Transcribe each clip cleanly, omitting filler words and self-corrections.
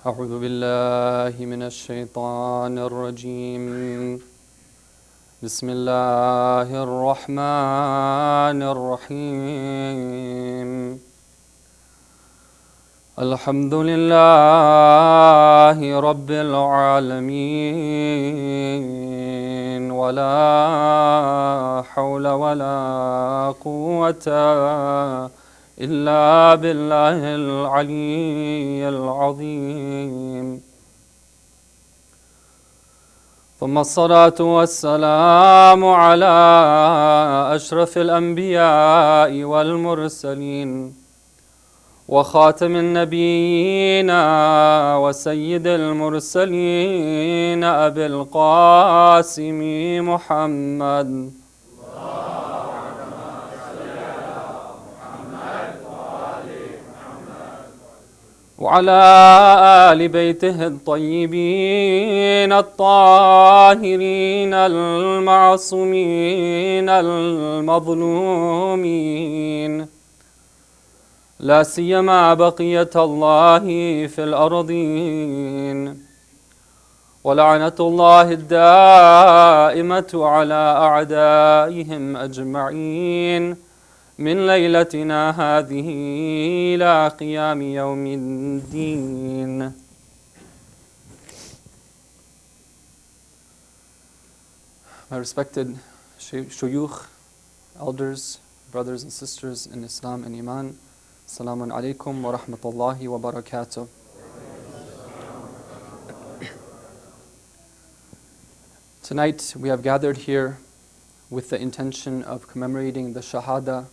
أعوذ بالله من الشيطان الرجيم. بسم الله الرحمن الرحيم. الحمد لله رب العالمين، ولا حول ولا قوة إلا بالله العلي العظيم. ثم الصلاة والسلام على أشرف الأنبياء والمرسلين، وخاتم النبيين وسيد المرسلين أبي القاسم محمد وعلى آل بيته الطيبين الطاهرين المعصومين المظلومين، لا سيما بقية الله في الأرضين، ولعنة الله الدائمة على أعدائهم أجمعين من ليلتنا هذه إلى قيام يوم الدين. My respected shuyukh, elders, brothers and sisters in Islam and Iman, Assalamu alaikum wa rahmatullahi wa barakatuh. Tonight we have gathered here with the intention of commemorating the Shahada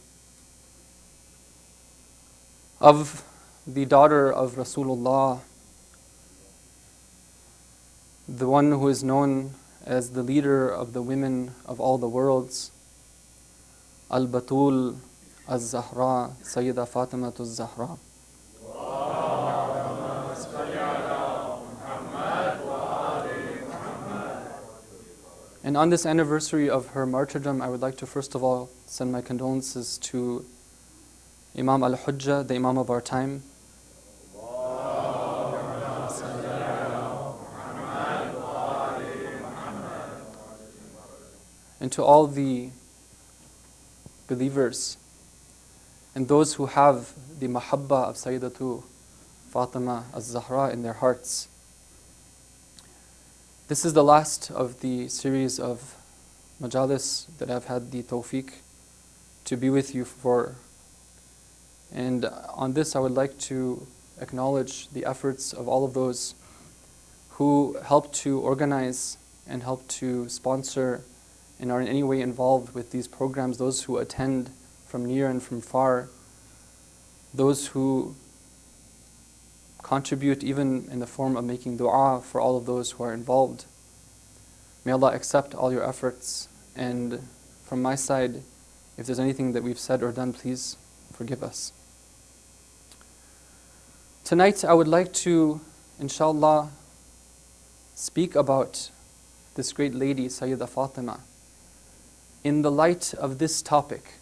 of the daughter of Rasulullah, the one who is known as the leader of the women of all the worlds, Al-Batul Az-Zahra, Sayyida Fatima Az-Zahra. And on this anniversary of her martyrdom, I would like to first of all send my condolences to Imam al-Hujjah, the Imam of our time. And to all the believers and those who have the mahabba of Sayyidatu Fatima az-Zahra in their hearts. This is the last of the series of majalis that I've had the tawfiq to be with you for. And on this I would like to acknowledge the efforts of all of those who help to organize and help to sponsor and are in any way involved with these programs, those who attend from near and from far, those who contribute even in the form of making dua for all of those who are involved. May Allah accept all your efforts, and from my side, if there's anything that we've said or done, please forgive us. Tonight I would like to, inshallah, speak about this great lady, Sayyida Fatima, in the light of this topic,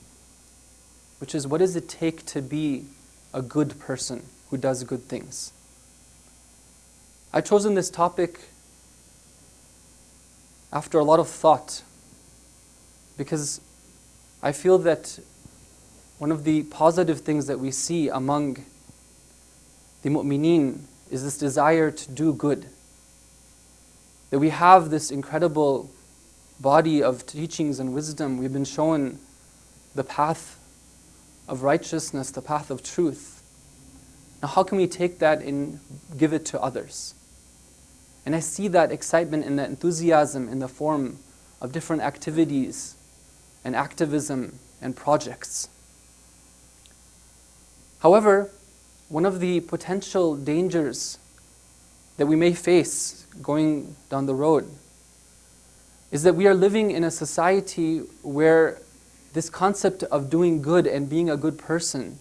which is, what does it take to be a good person who does good things? I've chosen this topic after a lot of thought, because I feel that one of the positive things that we see among the mu'mineen is this desire to do good. That we have this incredible body of teachings and wisdom. We've been shown the path of righteousness, the path of truth. Now how can we take that and give it to others? And I see that excitement and that enthusiasm in the form of different activities and activism and projects. However, one of the potential dangers that we may face going down the road is that we are living in a society where this concept of doing good and being a good person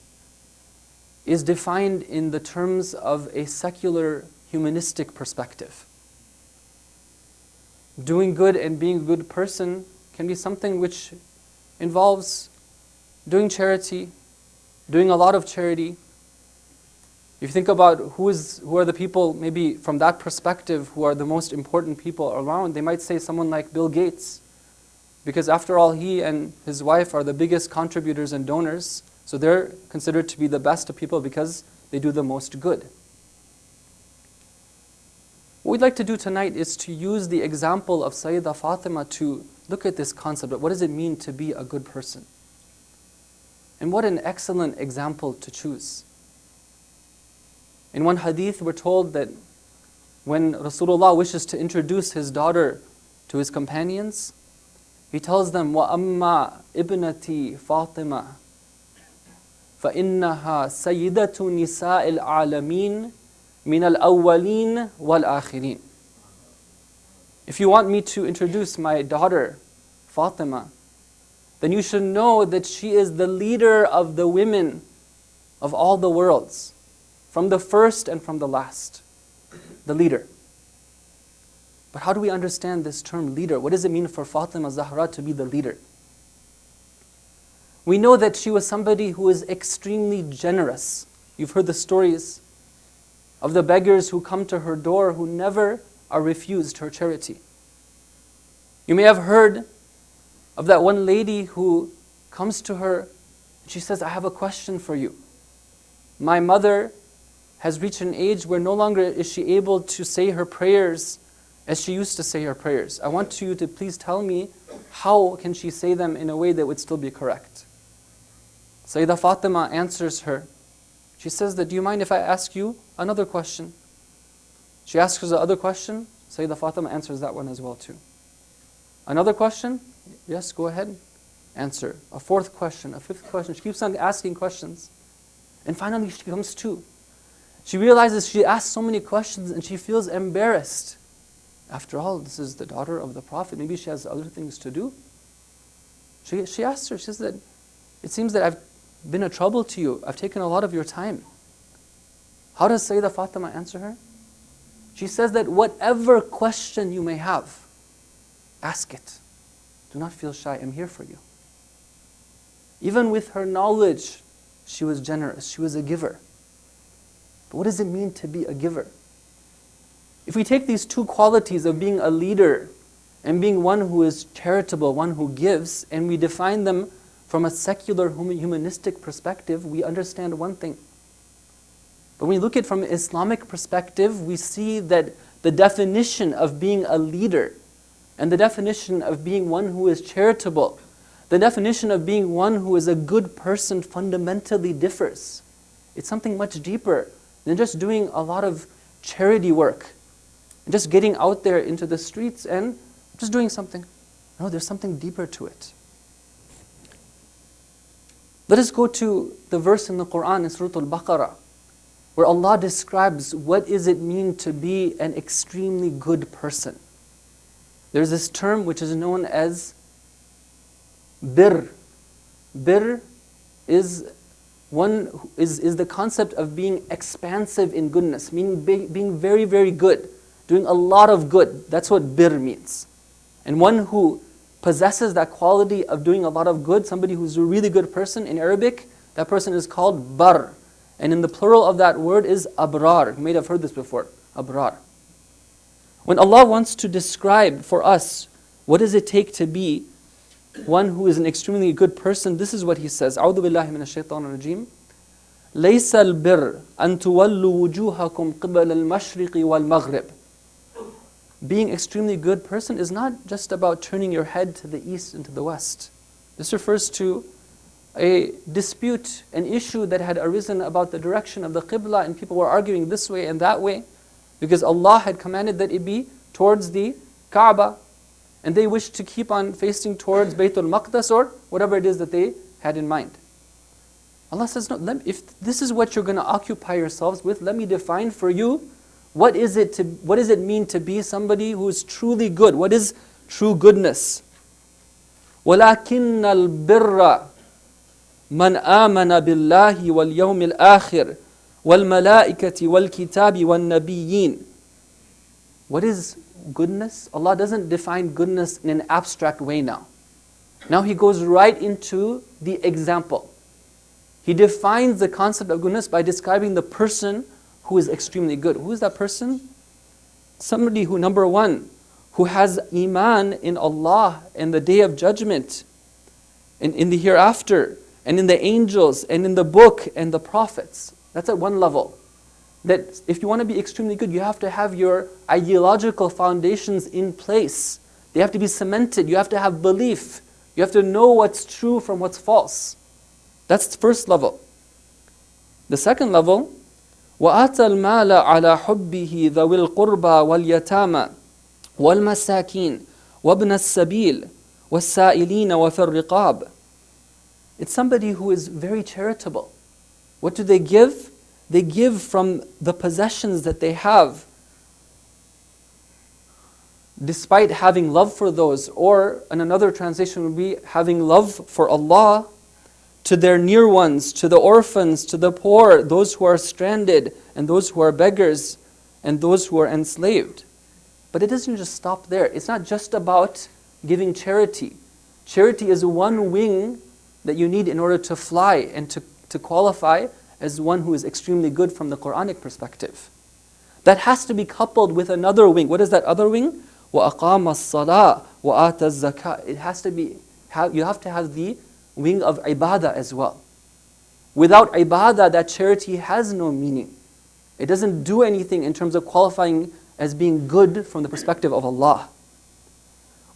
is defined in the terms of a secular humanistic perspective. Doing good and being a good person can be something which involves doing charity, doing a lot of charity. you think about who are the people, maybe from that perspective, who are the most important people around, they might say someone like Bill Gates. Because after all, he and his wife are the biggest contributors and donors. So they're considered to be the best of people because they do the most good. What we'd like to do tonight is to use the example of Sayyidah Fatima to look at this concept of what does it mean to be a good person. And what an excellent example to choose. In one hadith, we're told that when Rasulullah wishes to introduce his daughter to his companions, he tells them, وَأَمَّا إِبْنَتِي فَاطِمَةً فَإِنَّهَا سَيِّدَةُ نِسَاءِ الْعَالَمِينَ مِنَ الْأَوَّلِينَ وَالْآخِرِينَ. If you want me to introduce my daughter, Fatima, then you should know that she is the leader of the women of all the worlds, from the first and from the last. The leader. But how do we understand this term leader? What does it mean for Fatima Zahra to be the leader? We know that she was somebody who was extremely generous. You've heard the stories of the beggars who come to her door who never are refused her charity. You may have heard of that one lady who comes to her and she says, I have a question for you. My mother has reached an age where no longer is she able to say her prayers as she used to say her prayers. I want you to please tell me how can she say them in a way that would still be correct. Sayyidah Fatima answers her. She says that, do you mind if I ask you another question? She asks her the other question. Sayyidah Fatima answers that one as well too. Another question? Yes, go ahead. Answer. A fourth question, a fifth question. She keeps on asking questions. And finally she comes to. She realizes she asked so many questions and she feels embarrassed. After all, this is the daughter of the Prophet. Maybe she has other things to do. She asked her, she says that, it seems that I've been a trouble to you. I've taken a lot of your time. How does Sayyidah Fatima answer her? She says that whatever question you may have, ask it. Do not feel shy. I'm here for you. Even with her knowledge, she was generous. She was a giver. But what does it mean to be a giver? If we take these two qualities of being a leader and being one who is charitable, one who gives, and we define them from a secular humanistic perspective, we understand one thing. But when we look at it from an Islamic perspective, we see that the definition of being a leader and the definition of being one who is charitable, the definition of being one who is a good person fundamentally differs. It's something much deeper than just doing a lot of charity work, and just getting out there into the streets and just doing something. No, there's something deeper to it. Let us go to the verse in the Quran in Surah Al-Baqarah, where Allah describes what does it mean to be an extremely good person. There's this term which is known as birr. Birr is the concept of being expansive in goodness, meaning being very, very good, doing a lot of good. That's what birr means. And one who possesses that quality of doing a lot of good, somebody who's a really good person in Arabic, that person is called bar. And in the plural of that word is abrar. You may have heard this before, abrar. When Allah wants to describe for us what does it take to be one who is an extremely good person, this is what He says. أعوذ بالله من الشيطان الرجيم. ليس البر أن تولوا وجوهكم قبل المشرق والمغرب. Being extremely good person is not just about turning your head to the east and to the west. This refers to a dispute, an issue that had arisen about the direction of the Qibla, and people were arguing this way and that way because Allah had commanded that it be towards the Kaaba, and they wished to keep on facing towards Baytul Maqdis or whatever it is that they had in mind. Allah says, no, if this is what you're going to occupy yourselves with, let me define for you what does it mean to be somebody who is truly good? What is true goodness? وَلَكِنَّ الْبِرَّ مَنْ آمَنَ بِاللَّهِ وَالْيَوْمِ الْآخِرِ وَالْمَلَائِكَةِ وَالْكِتَابِ وَالنَّبِيِّينَ. What is goodness? Allah doesn't define goodness in an abstract way now. Now He goes right into the example. He defines the concept of goodness by describing the person who is extremely good. Who is that person? Somebody who, number one, who has iman in Allah and the Day of Judgment, in the hereafter, and in the angels, and in the book, and the prophets. That's at one level. That if you want to be extremely good, you have to have your ideological foundations in place. They have to be cemented. You have to have belief. You have to know what's true from what's false. That's the first level. The second level, وَآتَى الْمَالَ عَلَى حُبِّهِ ذَوِي الْقُرْبَى وَالْيَتَامَى وَالْمَسَاكِينَ وَابْنَ السَّبِيلِ وَالسَّائِلِينَ وَفِي الرِّقَابِ. It's somebody who is very charitable. What do they give? They give from the possessions that they have, despite having love for those, or in another translation would be having love for Allah, to their near ones, to the orphans, to the poor, those who are stranded, and those who are beggars, and those who are enslaved. But it doesn't just stop there. It's not just about giving charity. Charity is one wing that you need in order to fly and to qualify as one who is extremely good from the Quranic perspective. That has to be coupled with another wing. What is that other wing? وَأَقَامَ الصَّلَاةَ وَآتَ الزَّكَاةَ. It has to be, you have to have the wing of ibadah as well. Without ibadah, that charity has no meaning. It doesn't do anything in terms of qualifying as being good from the perspective of Allah.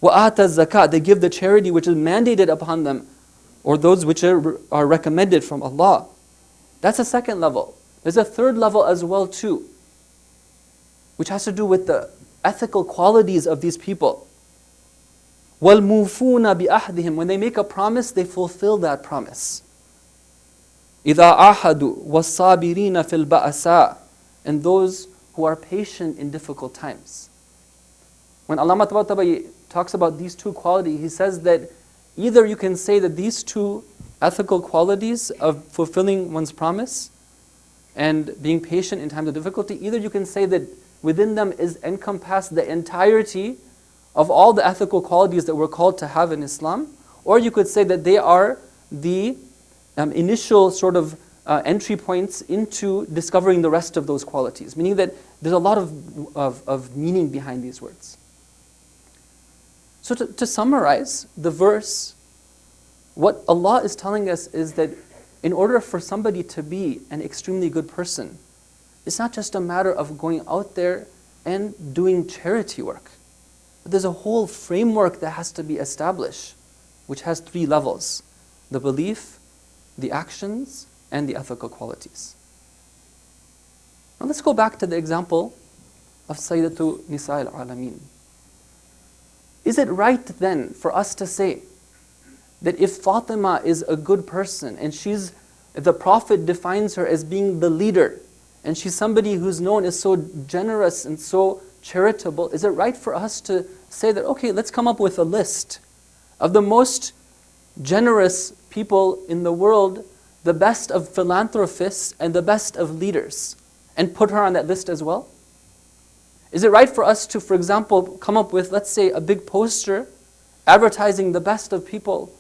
وَآتَ الزَّكَاةَ. They give the charity which is mandated upon them, or those which are recommended from Allah. That's a second level. There's a third level as well too, which has to do with the ethical qualities of these people. وَالْمُوفُونَ بِأَحْدِهِمْ. When they make a promise, they fulfill that promise. إِذَا عَاهَدُوا وَالصَّابِرِينَ فِي الْبَأْسَاءِ. And those who are patient in difficult times. When Allama Tabatabai talks about these two qualities, he says that either you can say that these two ethical qualities of fulfilling one's promise and being patient in times of difficulty, either you can say that within them is encompassed the entirety of all the ethical qualities that we're called to have in Islam, or you could say that they are the initial sort of entry points into discovering the rest of those qualities, meaning that there's a lot of meaning behind these words. So to summarize the verse, what Allah is telling us is that in order for somebody to be an extremely good person, it's not just a matter of going out there and doing charity work. But there's a whole framework that has to be established, which has three levels: the belief, the actions, and the ethical qualities. Now let's go back to the example of Sayyidatu Nisa al-Alameen. Is it right then for us to say that if Fatima is a good person and if the Prophet defines her as being the leader, and she's somebody who's known as so generous and so charitable, is it right for us to say that, okay, let's come up with a list of the most generous people in the world, the best of philanthropists and the best of leaders, and put her on that list as well? Is it right for us to, for example, come up with, let's say, a big poster advertising the best of people?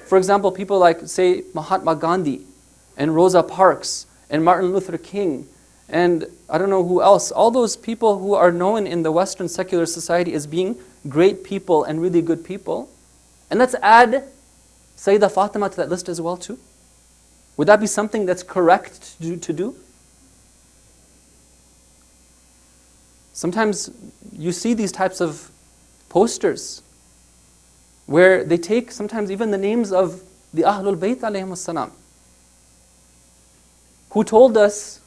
For example, people like, say, Mahatma Gandhi and Rosa Parks and Martin Luther King and I don't know who else. All those people who are known in the Western secular society as being great people and really good people. And let's add Sayyidah Fatima to that list as well too. Would that be something that's correct to do? Sometimes you see these types of posters where they take sometimes even the names of the Ahlul Bayt alayhim as-salam, who told us,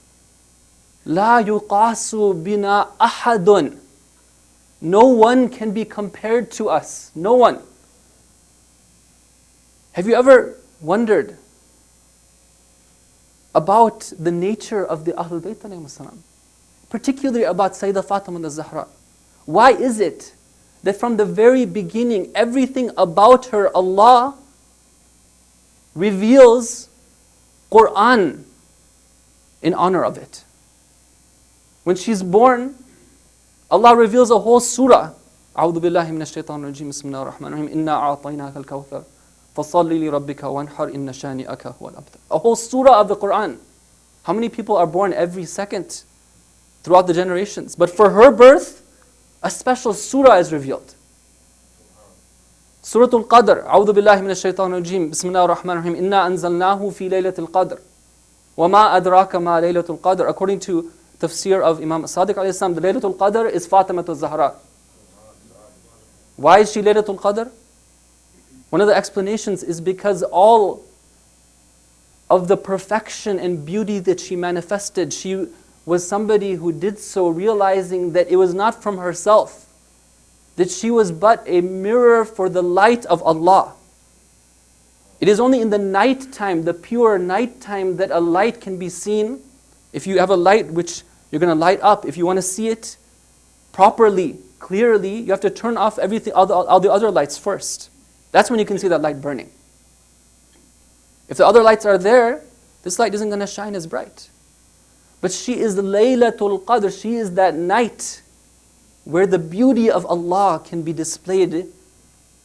La yuqasu bina ahadun. No one can be compared to us. No one. Have you ever wondered about the nature of the Ahlul Bayt alayhim as-salam? Particularly about Sayyidah Fatima al-Zahra. Why is it that from the very beginning, everything about her, Allah reveals Qur'an in honor of it? When she's born, Allah reveals a whole surah. أعوذ بالله من الشيطان الرجيم بسم الله الرحمن الرحيم إنا أعطيناك الكوثر فصل لربك وانحر إن شانئك هو الأبتر. A whole surah of the Qur'an. How many people are born every second throughout the generations. But for her birth, a special surah is revealed. Surah Al-Qadr. A'udhu billahi minash shaitanir rajim. Bismillahir rahmanir rahim. Inna anzalnahu fi laylatil qadr. Wa ma adraka ma laylatul qadr. According to tafsir of Imam Sadiq alayhi salam, the Laylatul Qadr is Fatimatul Zahra. Why is she Laylatul Qadr? One of the explanations is because all of the perfection and beauty that she manifested, she was somebody who did so realizing that it was not from herself, that she was but a mirror for the light of Allah. It is only in the night time, the pure night time, that a light can be seen. If you have a light which you're going to light up, if you want to see it properly, clearly, you have to turn off everything, all the other lights first. That's when you can see that light burning. If the other lights are there, this light isn't going to shine as bright. But she is Laylatul Qadr. She is that night where the beauty of Allah can be displayed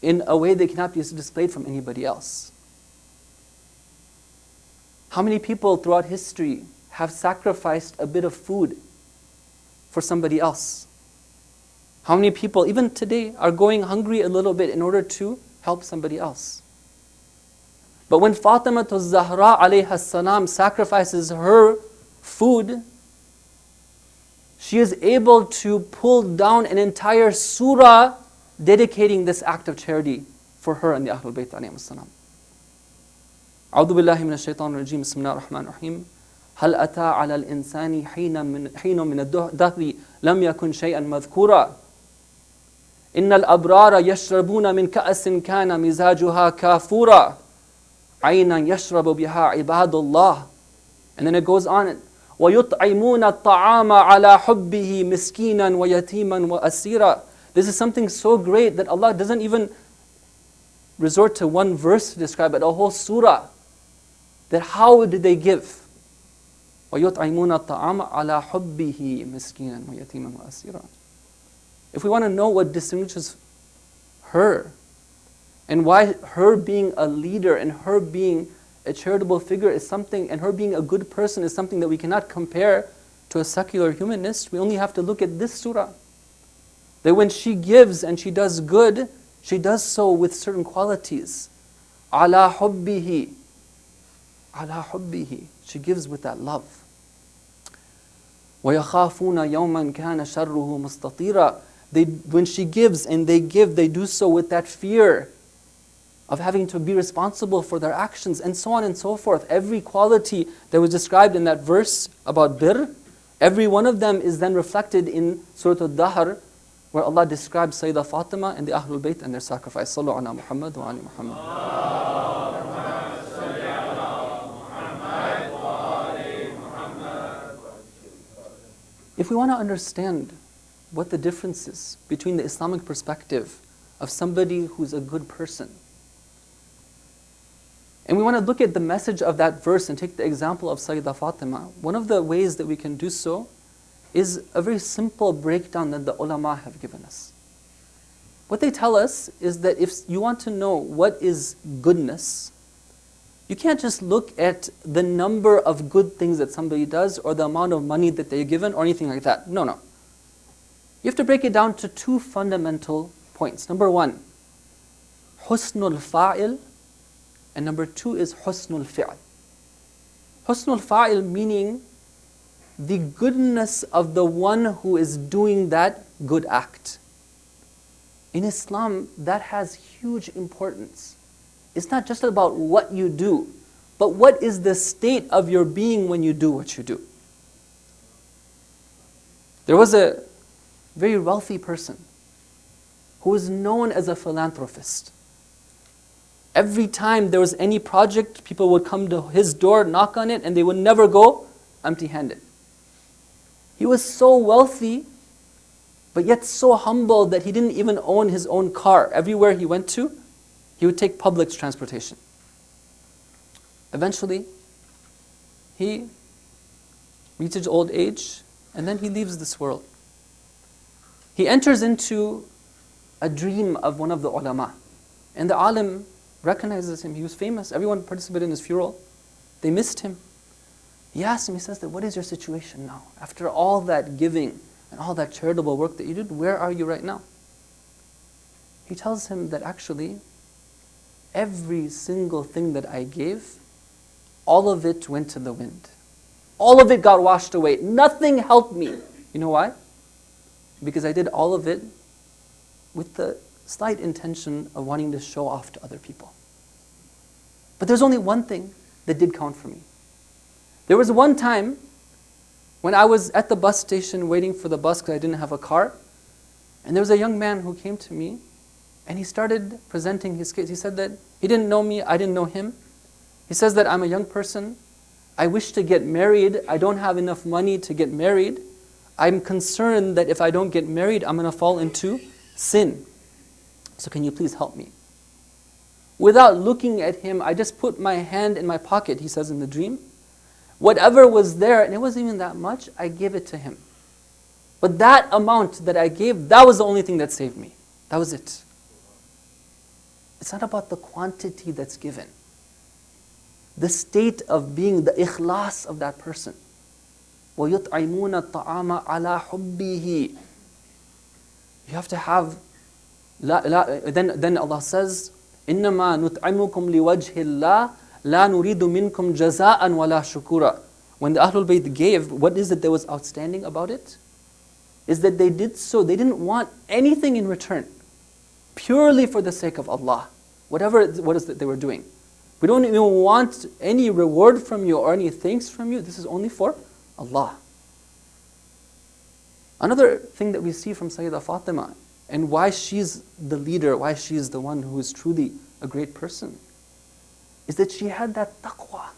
in a way that cannot be displayed from anybody else. How many people throughout history have sacrificed a bit of food for somebody else? How many people, even today, are going hungry a little bit in order to help somebody else? But when Fatimatul Zahra alayha salam sacrifices her food, she is able to pull down an entire surah dedicating this act of charity for her and the Ahlul Bayt alayhim salam. A'udhu billahi minash shaitanir rajim. Bismillahir rahmanir rahim. هل أتى على الإنسان حين من الدهر لم يكن شيئا مذكورا إن الأبرار يشربون من كأس كان مزاجها كافورا عينا يشرب بها عباد الله. And then it goes on, ويطعمون الطعام على حبه مسكينا ويتيما وأسيرا. This is something so great that Allah doesn't even resort to one verse to describe it, a whole surah. That how did they give? وَيُطْعِمُونَ الطَّعَامَ عَلَى حُبِّهِ مِسْكِينًا وَيَتِيمًا وَأَسِيرًا. If we want to know what distinguishes her, and why her being a leader and her being a charitable figure is something, and her being a good person is something that we cannot compare to a secular humanist, we only have to look at this surah. That when she gives and she does good, she does so with certain qualities. عَلَى حُبِّهِ. عَلَى حُبِّهِ. She gives with that love. وَيَخَافُونَ يَوْمًا كَانَ شَرُّهُ مُسْتَطِيرًا. When she gives and they give, they do so with that fear of having to be responsible for their actions, and so on and so forth. Every quality that was described in that verse about birr, every one of them is then reflected in Surah Al-Dahr, where Allah describes Sayyidah Fatima and the Ahlul Bayt and their sacrifice. Sallu ala Muhammad wa ali Muhammad. If we want to understand what the difference is between the Islamic perspective of somebody who's a good person, and we want to look at the message of that verse and take the example of Sayyidah Fatima, one of the ways that we can do so is a very simple breakdown that the ulama have given us. What they tell us is that if you want to know what is goodness, you can't just look at the number of good things that somebody does or the amount of money that they're given or anything like that. No. You have to break it down to two fundamental points. Number one, husnul fa'il, and number two is husnul fi'l. Husnul fa'il meaning the goodness of the one who is doing that good act. In Islam, that has huge importance. It's not just about what you do, but what is the state of your being when you do what you do. There was a very wealthy person who was known as a philanthropist. Every time there was any project, people would come to his door, knock on it, and they would never go empty-handed. He was so wealthy, but yet so humble that he didn't even own his own car. Everywhere he went to, he would take public transportation. Eventually, he reaches old age, and then he leaves this world. He enters into a dream of one of the ulama, and the alim recognizes him. He was famous. Everyone participated in his funeral. They missed him. He asks him, he says that, what is your situation now? After all that giving and all that charitable work that you did, where are you right now? He tells him that actually, every single thing that I gave, all of it went to the wind. All of it got washed away. Nothing helped me. You know why? Because I did all of it with the slight intention of wanting to show off to other people. But there's only one thing that did count for me. There was one time when I was at the bus station waiting for the bus because I didn't have a car, and there was a young man who came to me and he started presenting his case. He said that he didn't know me, I didn't know him. He says that I'm a young person, I wish to get married, I don't have enough money to get married. I'm concerned that if I don't get married, I'm going to fall into sin. So can you please help me? Without looking at him, I just put my hand in my pocket, he says in the dream. Whatever was there, and it wasn't even that much, I gave it to him. But that amount that I gave, that was the only thing that saved me. That was it. It's not about the quantity that's given. The state of being, the ikhlas of that person. وَيُطْعِمُونَ الطَّعَامَ عَلَى حُبِّهِ. You have to have, then Allah says, إِنَّمَا نُطْعِمُكُمْ لِوَجْهِ اللَّهِ لَا نُرِيدُ مِنْكُمْ جَزَاءً وَلَا شُكُورًا. When the Ahlul Bayt gave, what is it that was outstanding about it? Is that they did so, they didn't want anything in return. Purely for the sake of Allah. What is that they were doing. We don't even want any reward from you or any thanks from you. This is only for Allah. Another thing that we see from Sayyidah Fatima, and why she's the leader, why she's the one who is truly a great person, is that she had that taqwa.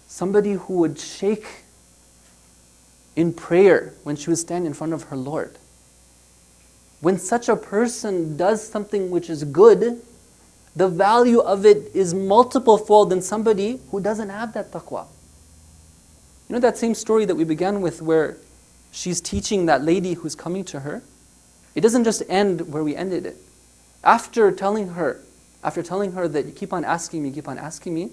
Somebody who would shake in prayer when she would stand in front of her Lord. When such a person does something which is good, the value of it is multiple fold than somebody who doesn't have that taqwa. You know that same story that we began with where she's teaching that lady who's coming to her? It doesn't just end where we ended it. After telling her that you keep on asking me,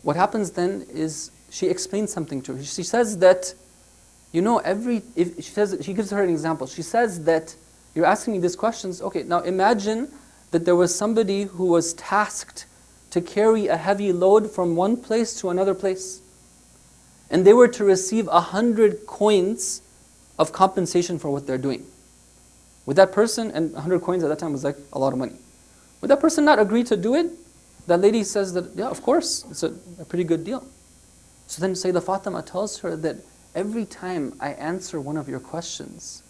what happens then is she explains something to her. She says that, you know, she gives her an example. She says that you're asking me these questions. Okay, now imagine that there was somebody who was tasked to carry a heavy load from one place to another place. And they were to receive 100 coins of compensation for what they're doing. Would that person, and 100 coins at that time was like a lot of money, would that person not agree to do it? That lady says that, yeah, of course, it's a pretty good deal. So then Sayyidah Fatima tells her that every time I answer one of your questions,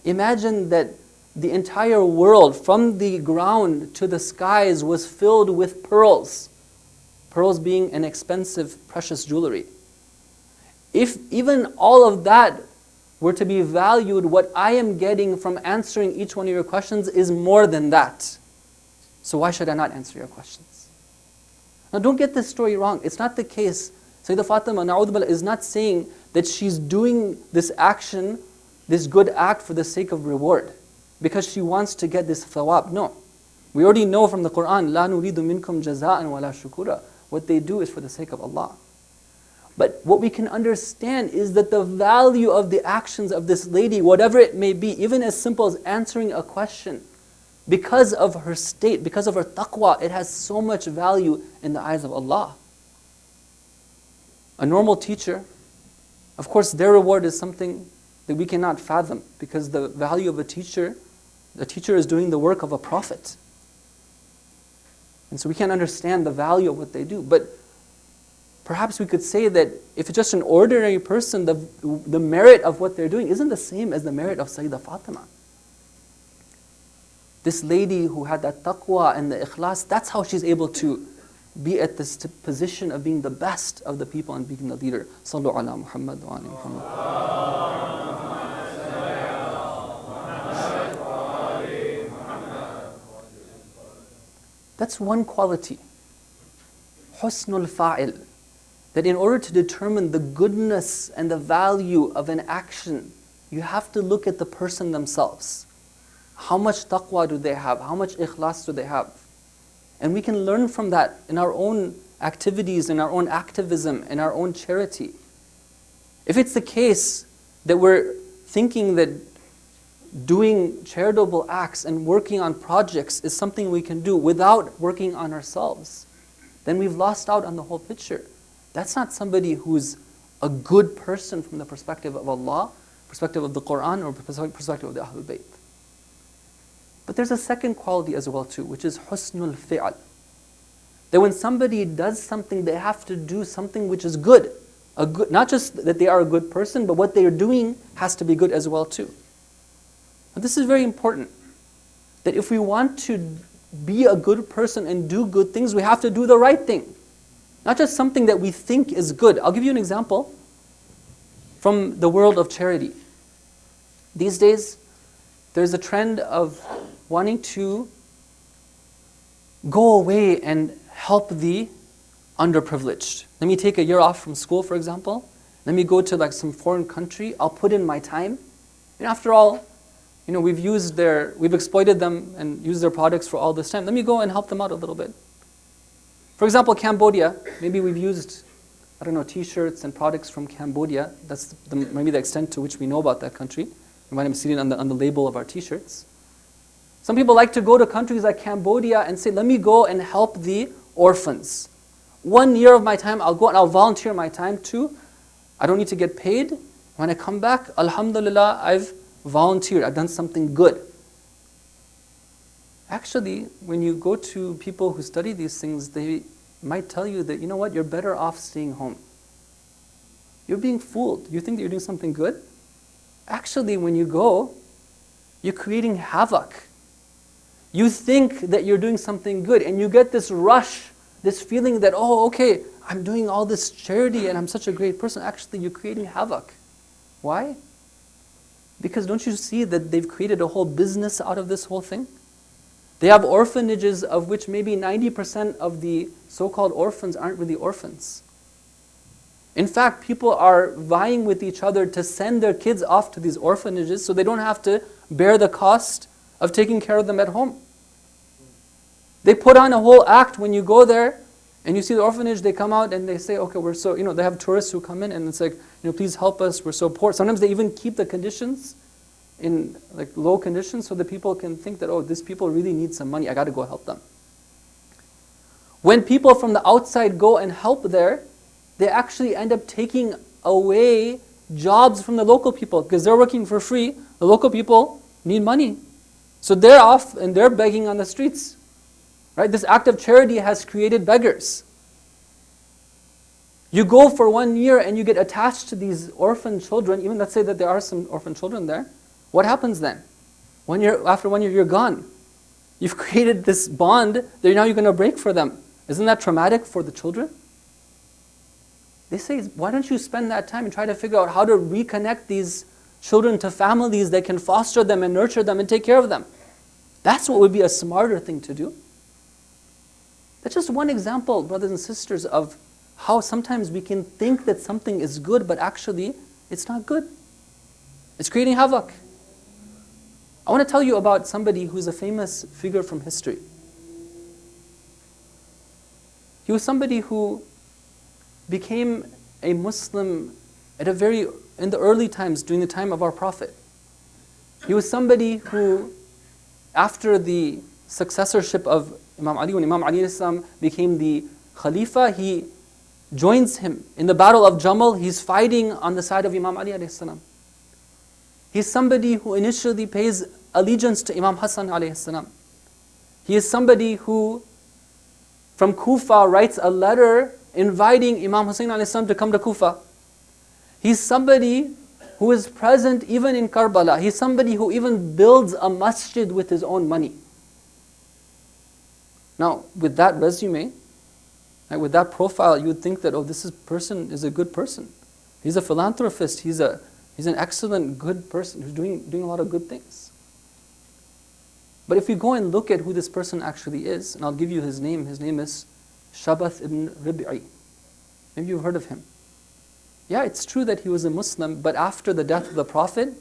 imagine that the entire world, from the ground to the skies, was filled with pearls. Pearls being an expensive, precious jewelry. If even all of that were to be valued, what I am getting from answering each one of your questions is more than that. So why should I not answer your questions? Now don't get this story wrong. It's not the case. Sayyidah Fatima, na'udhu billah, is not saying that she's doing this action, this good act for the sake of reward, because she wants to get this thawab. No. We already know from the Quran, لَا نُرِيدُ مِنْكُمْ جَزَاءً وَلَا شُكُورًا. What they do is for the sake of Allah. But what we can understand is that the value of the actions of this lady, whatever it may be, even as simple as answering a question, because of her state, because of her taqwa, it has so much value in the eyes of Allah. A normal teacher, of course their reward is something that we cannot fathom, because the value of a teacher is doing the work of a prophet. And so we can't understand the value of what they do. But perhaps we could say that if it's just an ordinary person, the merit of what they're doing isn't the same as the merit of Sayyidah Fatima. This lady who had that taqwa and the ikhlas, that's how she's able to be at this position of being the best of the people and being the leader. Sallu ala Muhammad wa ala Muhammad. That's one quality. Husnul fa'il. That in order to determine the goodness and the value of an action, you have to look at the person themselves. How much taqwa do they have? How much ikhlas do they have? And we can learn from that in our own activities, in our own activism, in our own charity. If it's the case that we're thinking that doing charitable acts and working on projects is something we can do without working on ourselves, then we've lost out on the whole picture. That's not somebody who's a good person from the perspective of Allah, perspective of the Quran, or perspective of the Ahlul Bayt. But there's a second quality as well too, which is husnul fi'al. That when somebody does something, they have to do something which is good. Not just that they are a good person, but what they are doing has to be good as well too. And this is very important. That if we want to be a good person and do good things, we have to do the right thing. Not just something that we think is good. I'll give you an example from the world of charity. These days, there's a trend of wanting to go away and help the underprivileged. Let me take a year off from school, for example. Let me go to like some foreign country. I'll put in my time. And after all, we've exploited them and used their products for all this time. Let me go and help them out a little bit. For example, Cambodia. Maybe we've used, t-shirts and products from Cambodia. That's maybe the extent to which we know about that country. You might have seen it on the label of our t-shirts. Some people like to go to countries like Cambodia and say, let me go and help the orphans. 1 year of my time, I'll go and I'll volunteer my time too. I don't need to get paid. When I come back, alhamdulillah, I've volunteered. I've done something good. Actually, when you go to people who study these things, they might tell you that, you're better off staying home. You're being fooled. You think that you're doing something good? Actually, when you go, you're creating havoc. You think that you're doing something good, and you get this rush, this feeling that, I'm doing all this charity and I'm such a great person. Actually, you're creating havoc. Why? Because don't you see that they've created a whole business out of this whole thing? They have orphanages of which maybe 90% of the so-called orphans aren't really orphans. In fact, people are vying with each other to send their kids off to these orphanages so they don't have to bear the cost of taking care of them at home. They put on a whole act when you go there and you see the orphanage, they come out and they say, we're so, they have tourists who come in and it's like, please help us, we're so poor. Sometimes they even keep the conditions in like low conditions so that people can think that, these people really need some money, I got to go help them. When people from the outside go and help there, they actually end up taking away jobs from the local people because they're working for free. The local people need money. So they're off and they're begging on the streets. Right? This act of charity has created beggars. You go for 1 year and you get attached to these orphan children, even let's say that there are some orphan children there. What happens then? After 1 year, you're gone. You've created this bond that now you're going to break for them. Isn't that traumatic for the children? They say, why don't you spend that time and try to figure out how to reconnect these children to families that can foster them and nurture them and take care of them. That's what would be a smarter thing to do. That's just one example, brothers and sisters, of how sometimes we can think that something is good, but actually it's not good. It's creating havoc. I want to tell you about somebody who's a famous figure from history. He was somebody who became a Muslim in the early times, during the time of our Prophet. He was somebody who, after the successorship of Imam Ali, when Imam Ali became the Khalifa, he joins him in the battle of Jamal. He's fighting on the side of Imam Ali. He's somebody who initially pays allegiance to Imam Hassan. He is somebody who, from Kufa, writes a letter inviting Imam Hussein to come to Kufa. He's somebody who is present even in Karbala. He's somebody who even builds a masjid with his own money. Now, with that resume, with that profile, you would think that, this person is a good person. He's a philanthropist. He's an excellent, good person who's doing a lot of good things. But if you go and look at who this person actually is, and I'll give you his name. His name is Shabath ibn Rib'i. Maybe you've heard of him. Yeah, it's true that he was a Muslim, but after the death of the Prophet,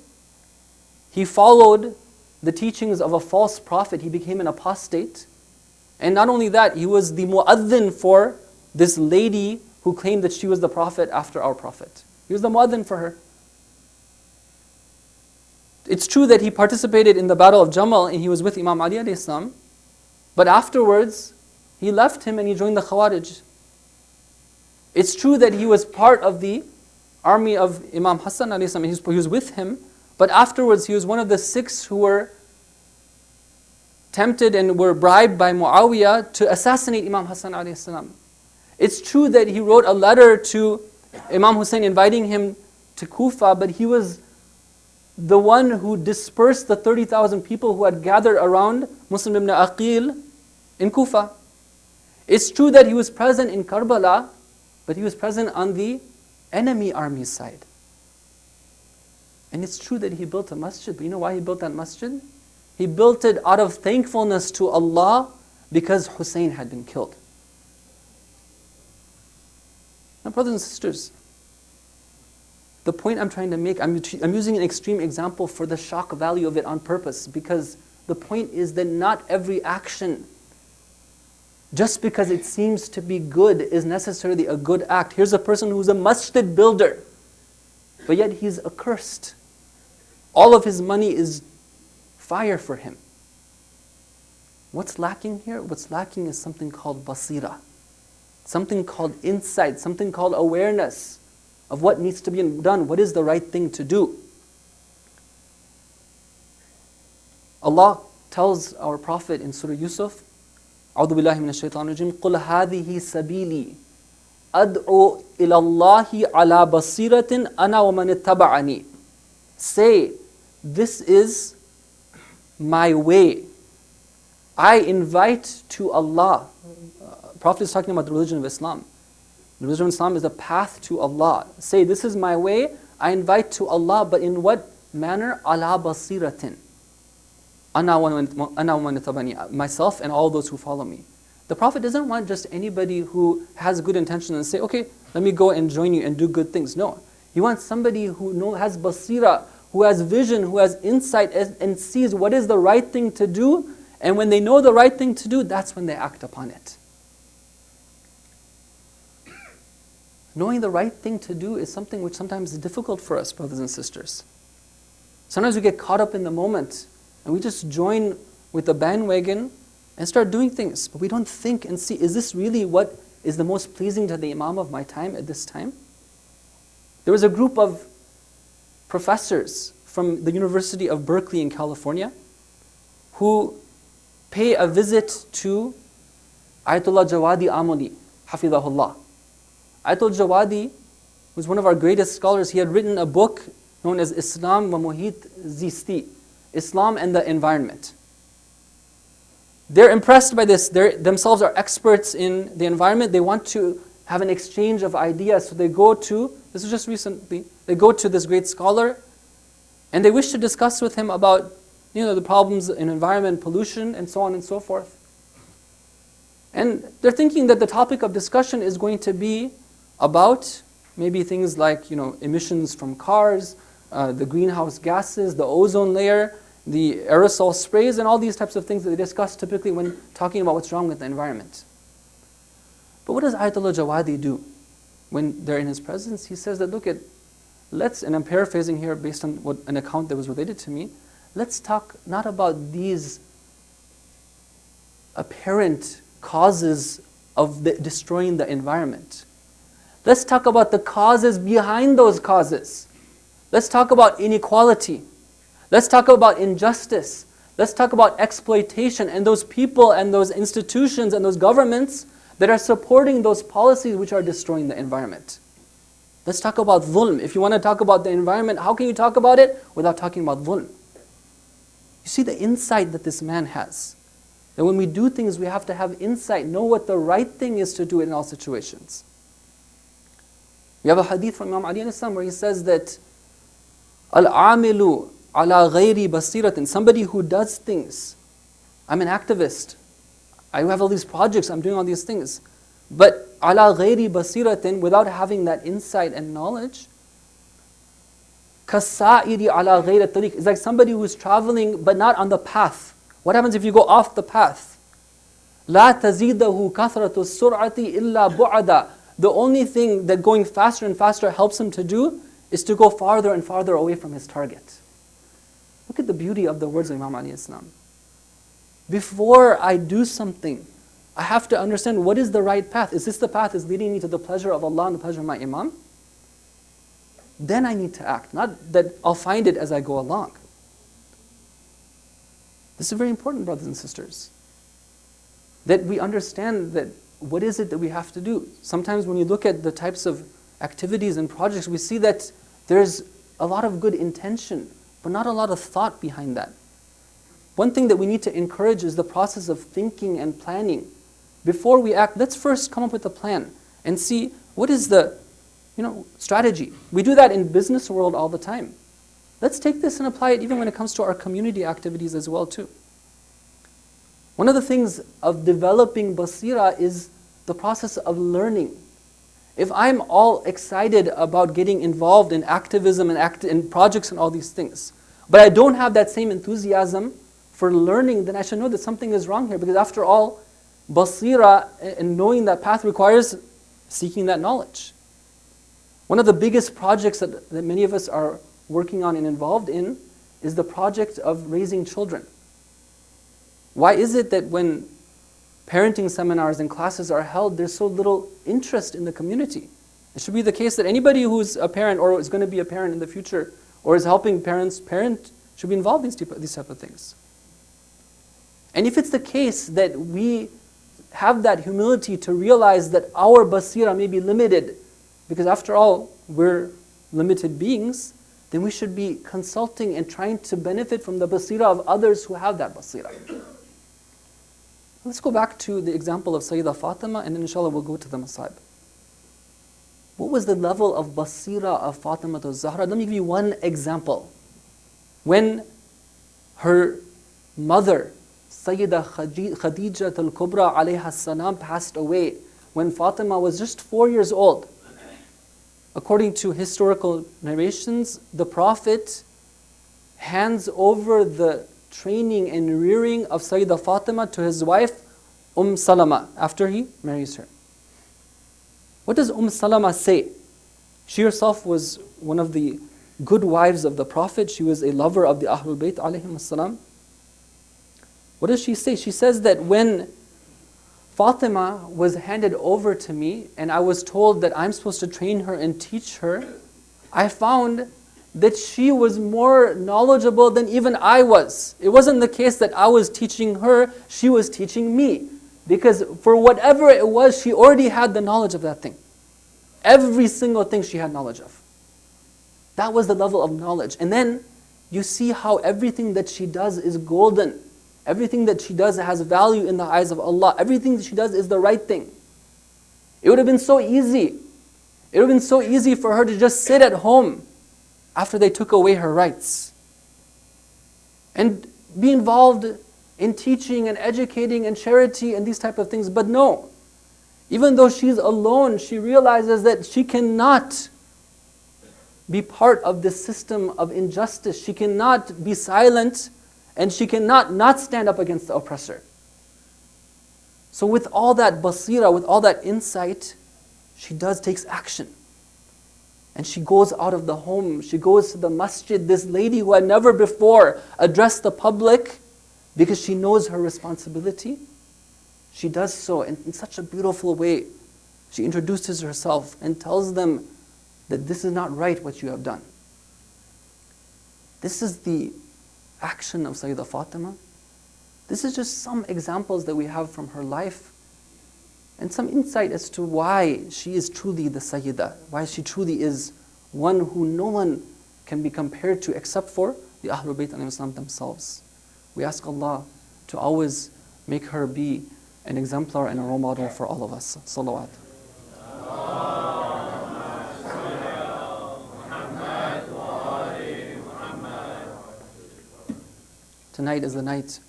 he followed the teachings of a false prophet. He became an apostate. And not only that, he was the mu'adhin for this lady who claimed that she was the Prophet after our Prophet. He was the mu'adhin for her. It's true that he participated in the Battle of Jamal and he was with Imam Ali alayhi salam, but afterwards he left him and he joined the Khawarij. It's true that he was part of the army of Imam Hassan alayhi salam, he was with him, but afterwards he was one of the 6 who were tempted and were bribed by Muawiyah to assassinate Imam Hassan alayhi salam. It's true that he wrote a letter to Imam Hussein inviting him to Kufa, but he was the one who dispersed the 30,000 people who had gathered around Muslim ibn Aqil in Kufa. It's true that he was present in Karbala, but he was present on the enemy army side. And it's true that he built a masjid, but you know why he built that masjid? He built it out of thankfulness to Allah because Hussein had been killed. Now, brothers and sisters, the point I'm trying to make, I'm using an extreme example for the shock value of it on purpose, because the point is that not every action, just because it seems to be good, is necessarily a good act. Here's a person who's a masjid builder, but yet he's accursed. All of his money is fire for him. What's lacking here? What's lacking is something called basira, something called insight, something called awareness of what needs to be done, what is the right thing to do. Allah tells our Prophet in Surah Yusuf, أعوذ بالله من الشيطان الرجيم قل هذه سبيلي أدعو إلى الله على بصيرة أنا ومن اتبعني. Say, this is my way. I invite to Allah. Prophet is talking about the religion of Islam. The religion of Islam is a path to Allah. Say, this is my way. I invite to Allah, but in what manner? Ala basiratin. Ana wa man ittabani. Myself and all those who follow me. The Prophet doesn't want just anybody who has good intentions and say, okay, let me go and join you and do good things. No. He wants somebody who has basira, who has vision, who has insight and sees what is the right thing to do. And when they know the right thing to do, that's when they act upon it. Knowing the right thing to do is something which sometimes is difficult for us, brothers and sisters. Sometimes we get caught up in the moment and we just join with the bandwagon and start doing things. But we don't think and see, is this really what is the most pleasing to the Imam of my time at this time? There was a group of professors from the University of Berkeley in California who pay a visit to Ayatollah Jawadi Amoli, Hafidahullah. Ayatollah Jawadi was one of our greatest scholars. He had written a book known as Islam wa Muhit Zisti, Islam and the Environment. They're impressed by this. They themselves are experts in the environment. They want to have an exchange of ideas. So they go to, this was just recently, they go to this great scholar and they wish to discuss with him about the problems in environment, pollution, and so on and so forth. And they're thinking that the topic of discussion is going to be about maybe things like emissions from cars, the greenhouse gases, the ozone layer, the aerosol sprays, and all these types of things that they discuss typically when talking about what's wrong with the environment. But what does Ayatollah Jawadi do when they're in his presence? He says that, and I'm paraphrasing here based on an account that was related to me, let's talk not about these apparent causes of destroying the environment. Let's talk about the causes behind those causes. Let's talk about inequality. Let's talk about injustice. Let's talk about exploitation and those people and those institutions and those governments that are supporting those policies which are destroying the environment. Let's talk about dhulm. If you want to talk about the environment, how can you talk about it without talking about dhulm? You see the insight that this man has. That when we do things, we have to have insight, know what the right thing is to do in all situations. We have a hadith from Imam Ali alayhi salam where he says that al-amilu ala ghayri basiratin, somebody who does things. I'm an activist. I have all these projects, I'm doing all these things. But ala ghayri basiratin, without having that insight and knowledge, kasa'iri ala ghayri tariq, it's like somebody who's traveling but not on the path. What happens if you go off the path? لا تزيده كثرة السرعة إلا بعدا. The only thing that going faster and faster helps him to do is to go farther and farther away from his target. Look at the beauty of the words of Imam alayhi salam. Before I do something, I have to understand what is the right path. Is this the path is leading me to the pleasure of Allah and the pleasure of my Imam? Then I need to act, not that I'll find it as I go along. This is very important, brothers and sisters. That we understand that what is it that we have to do. Sometimes when you look at the types of activities and projects, we see that there's a lot of good intention, but not a lot of thought behind that. One thing that we need to encourage is the process of thinking and planning. Before we act, let's first come up with a plan and see what is the strategy. We do that in business world all the time. Let's take this and apply it even when it comes to our community activities as well too. One of the things of developing basira is the process of learning. If I'm all excited about getting involved in activism and in projects and all these things, but I don't have that same enthusiasm for learning, then I should know that something is wrong here, because after all, basira and knowing that path requires seeking that knowledge. One of the biggest projects that many of us are working on and involved in is the project of raising children. Why is it that when parenting seminars and classes are held, there's so little interest in the community? It should be the case that anybody who's a parent or is going to be a parent in the future or is helping parents parent should be involved in these type of things. And if it's the case that we have that humility to realize that our basira may be limited, because after all, we're limited beings, then we should be consulting and trying to benefit from the basira of others who have that basira. Let's go back to the example of Sayyidah Fatima, and then inshallah we'll go to the Masa'ib. What was the level of basira of Fatima al-Zahra? Let me give you one example. When her mother, Sayyidah Khadija al-Kubra alayha salam, passed away, when Fatima was just 4 years old, according to historical narrations, the Prophet hands over the training and rearing of Sayyidah Fatima to his wife, Salama, after he marries her. What does Salama say? She herself was one of the good wives of the Prophet. She was a lover of the Ahlul Bayt alayhim as-salam. What does she say? She says that when Fatima was handed over to me and I was told that I'm supposed to train her and teach her, I found that she was more knowledgeable than even I was. It wasn't the case that I was teaching her, she was teaching me. Because for whatever it was, she already had the knowledge of that thing. Every single thing she had knowledge of. That was the level of knowledge. And then you see how everything that she does is golden. Everything that she does has value in the eyes of Allah. Everything that she does is the right thing. It would have been so easy. It would have been so easy for her to just sit at home after they took away her rights and be involved in teaching and educating and charity and these type of things. But no, even though she's alone, she realizes that she cannot be part of this system of injustice. She cannot be silent, and she cannot not stand up against the oppressor. So with all that basira, with all that insight, she takes action. And she goes out of the home, she goes to the masjid, this lady who had never before addressed the public, because she knows her responsibility. She does so in such a beautiful way. She introduces herself and tells them that this is not right what you have done. This is the action of Sayyidah Fatima. This is just some examples that we have from her life and some insight as to why she is truly the Sayyidah, why she truly is one who no one can be compared to except for the Ahlul Bayt al-Islam themselves. We ask Allah to always make her be an exemplar and a role model for all of us. Salawat. Tonight is the night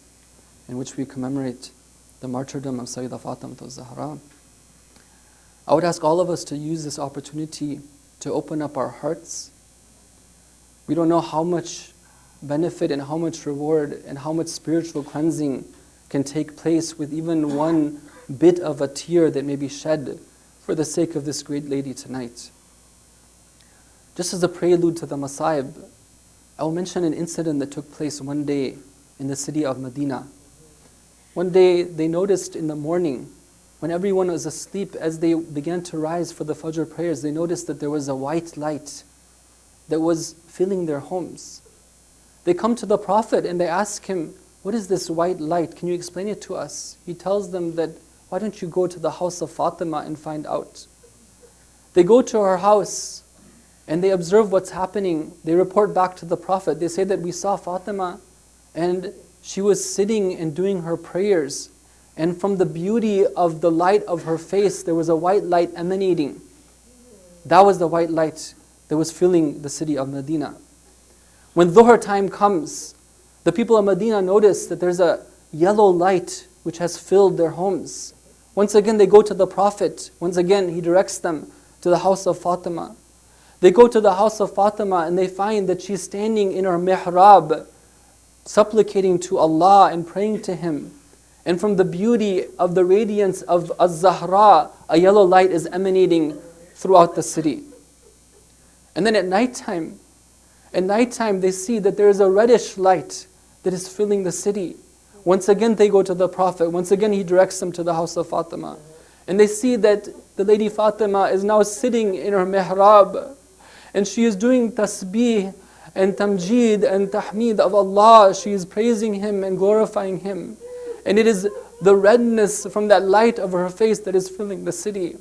in which we commemorate the martyrdom of Sayyidah Fatima al-Zahra. I would ask all of us to use this opportunity to open up our hearts. We don't know how much benefit and how much reward and how much spiritual cleansing can take place with even one bit of a tear that may be shed for the sake of this great lady tonight. Just as a prelude to the Masaib, I will mention an incident that took place one day in the city of Medina. One day they noticed in the morning, when everyone was asleep, as they began to rise for the Fajr prayers, they noticed that there was a white light that was filling their homes. They come to the Prophet and they ask him, "What is this white light? Can you explain it to us?" He tells them that, "Why don't you go to the house of Fatima and find out?" They go to her house and they observe what's happening. They report back to the Prophet. They say that we saw Fatima and she was sitting and doing her prayers. And from the beauty of the light of her face, there was a white light emanating. That was the white light that was filling the city of Medina. When Dhuhr time comes, the people of Medina notice that there's a yellow light which has filled their homes. Once again, they go to the Prophet. Once again, he directs them to the house of Fatima. They go to the house of Fatima and they find that she's standing in her mihrab, supplicating to Allah and praying to Him. And from the beauty of the radiance of Az-Zahra, a yellow light is emanating throughout the city. And then at nighttime they see that there is a reddish light that is filling the city. Once again they go to the Prophet. Once again he directs them to the house of Fatima. And they see that the lady Fatima is now sitting in her mihrab. And she is doing tasbih and tamjeed and tahmeed of Allah. She is praising Him and glorifying Him. And it is the redness from that light of her face that is filling the city.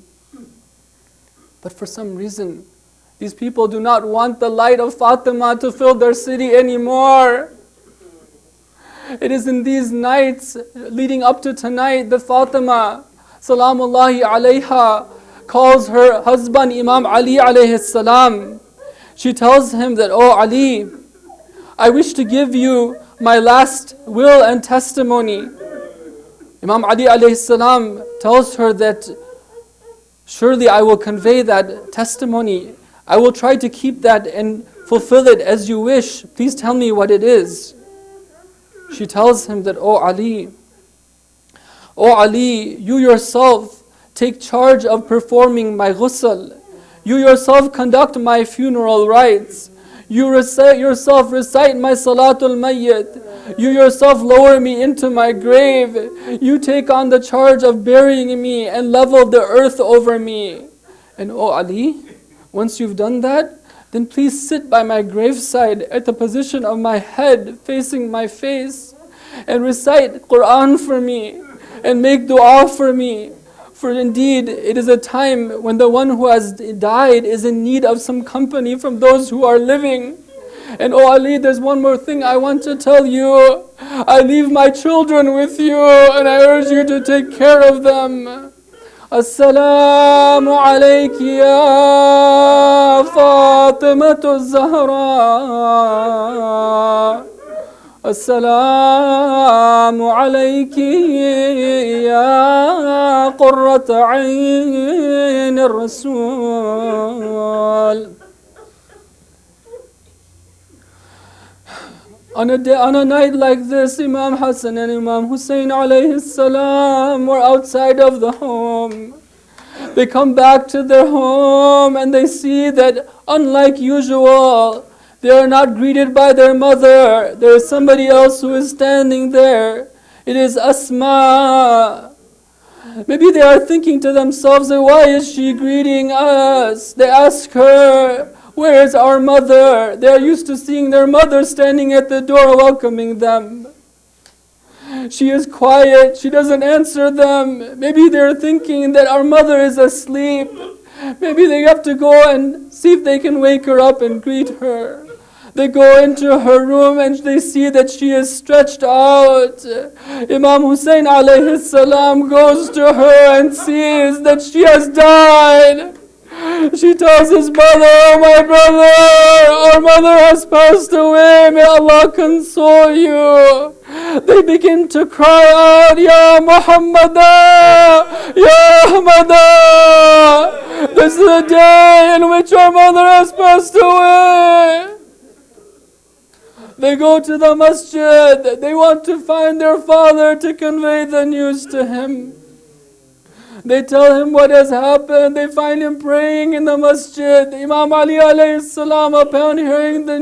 But for some reason, these people do not want the light of Fatima to fill their city anymore. It is in these nights leading up to tonight that Fatima, salamullahi alayha, calls her husband Imam Ali alayhi salam. She tells him that, "Oh Ali, I wish to give you my last will and testimony." Imam Ali alayhi salam tells her that, "Surely I will convey that testimony. I will try to keep that and fulfill it as you wish. Please tell me what it is." She tells him that, "Oh Ali, you yourself take charge of performing my ghusl. You yourself conduct my funeral rites. You yourself recite my salatul mayyit. You yourself lower me into my grave. You take on the charge of burying me and level the earth over me. And oh Ali, once you've done that, then please sit by my graveside at the position of my head facing my face and recite Quran for me and make dua for me. For indeed, it is a time when the one who has died is in need of some company from those who are living. And oh Ali, there's one more thing I want to tell you. I leave my children with you and I urge you to take care of them. As-salamu alayki ya Fatimatu Zahra. As-salamu alayki ya Qurrata Ayn ar-Rasul. On a night like this, Imam Hassan and Imam Hussein alayhi salam were outside of the home. They come back to their home and they see that, unlike usual, they are not greeted by their mother. There is somebody else who is standing there. It is Asma. Maybe they are thinking to themselves, why is she greeting us? They ask her, where is our mother? They are used to seeing their mother standing at the door welcoming them. She is quiet. She doesn't answer them. Maybe they're thinking that our mother is asleep. Maybe they have to go and see if they can wake her up and greet her. They go into her room and they see that she is stretched out. Imam Hussein alayhi salam goes to her and sees that she has died. She tells his brother, "Oh my brother, our mother has passed away. May Allah console you." They begin to cry out, "Ya Muhammadah, Ya Ahmadah. This is the day in which our mother has passed away." They go to the masjid. They want to find their father to convey the news to him. They tell him what has happened. They find him praying in the masjid. Imam Ali alayhi salam, upon hearing the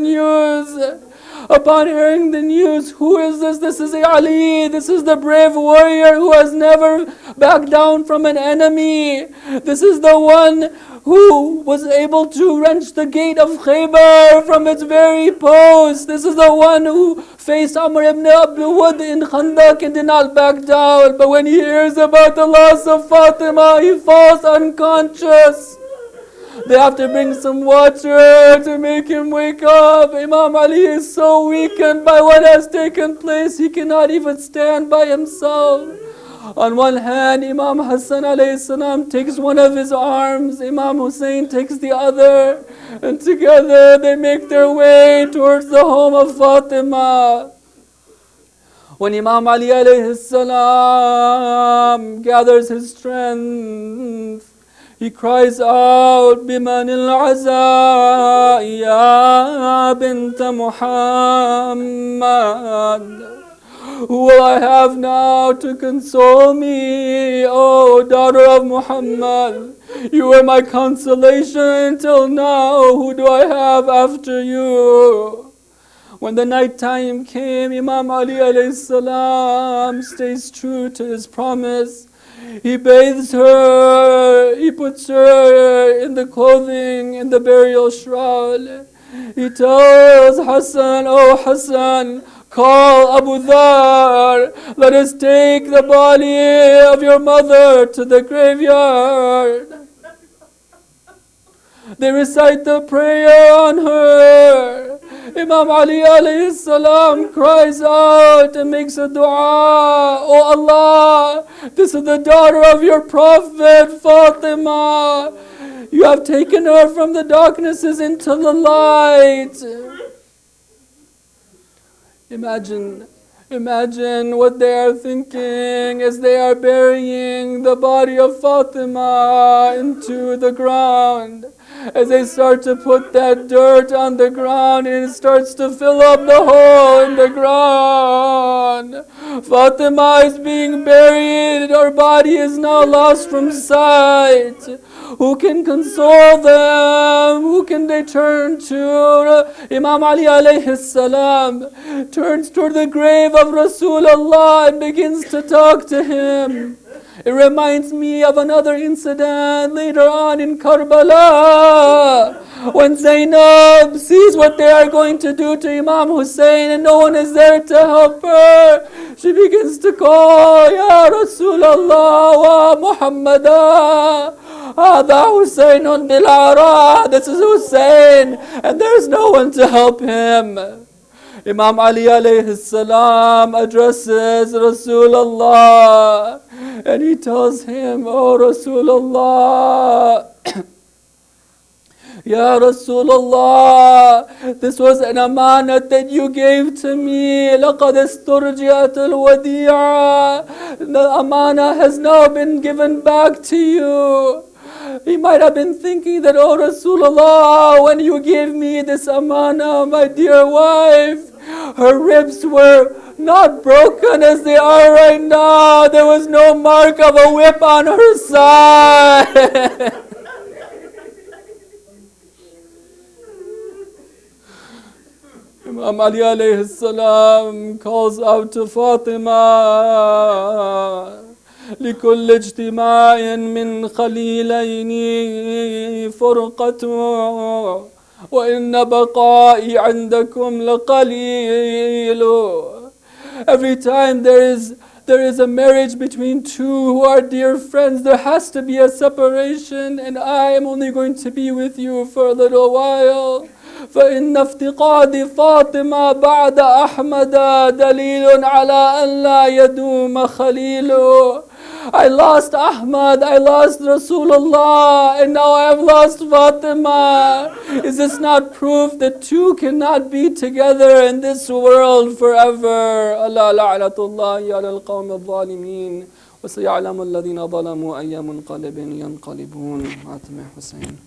news, who is this? This is Ali. This is the brave warrior who has never backed down from an enemy. This is the one who was able to wrench the gate of Khaybar from its very post. This is the one who faced Amr ibn Abdul Wud in Khandaq and did not back down. But when he hears about the loss of Fatima, he falls unconscious. They have to bring some water to make him wake up. Imam Ali is so weakened by what has taken place, he cannot even stand by himself. On one hand, Imam Hassan alayhi salam takes one of his arms, Imam Hussein takes the other, and together they make their way towards the home of Fatima. When Imam Ali alayhi salam gathers his strength, he cries out, بِمَنِ الْعَزَاءِ يَا بِنْتَ مُحَمَّدٍ. Who will I have now to console me, O daughter of Muhammad? You were my consolation until now. Who do I have after you? When the night time came, Imam Ali alayhi salam stays true to his promise. He bathes her, he puts her in the clothing, in the burial shroud. He tells Hassan, "Oh Hassan, call Abu Dhar, let us take the body of your mother to the graveyard." They recite the prayer on her. Imam Ali alayhi salam cries out and makes a dua, "Oh Allah, this is the daughter of your Prophet Fatima. You have taken her from the darknesses into the light." Imagine what they are thinking as they are burying the body of Fatima into the ground. As they start to put that dirt on the ground and it starts to fill up the hole in the ground. Fatima is being buried. Her body is now lost from sight. Who can console them? Who can they turn to? Imam Ali alayhi salam turns toward the grave of Rasulullah and begins to talk to him. It reminds me of another incident later on in Karbala, when Zainab sees what they are going to do to Imam Hussein and no one is there to help her. She begins to call, "Ya Rasulallah wa Muhammadah, Hada Husaynun bil-Ara." This is Hussein and there's no one to help him. Imam Ali alayhi salam addresses Rasulullah and he tells him, "Oh Rasulullah, Ya Rasulullah, this was an amanat that you gave to me. لَقَدْ اسْتُرْجِعَتُ الْوَدِيعَ. The amanah has now been given back to you." He might have been thinking that, "Oh Rasulullah, when you gave me this amanah, my dear wife, her ribs were not broken as they are right now. There was no mark of a whip on her side." Imam Ali alayhi salam calls out to Fatima, لكل اجتماع من خليلين فرقة وإن بقائي عندكم لقليل. Every time there is a marriage between two who are dear friends, there has to be a separation, and I am only going to be with you for a little while. فإن افتقاد فاطمة بعد أحمد دليل على أن لا يدوم خليله. I lost Ahmad, I lost Rasulullah, and now I have lost Fatima. Is this not proof that two cannot be together in this world forever? Allah la'natullahi ala al-qawmi al-zalimin. وسيعلم الذين ظلموا أي منقلب ينقلبون. Fatima Hussein.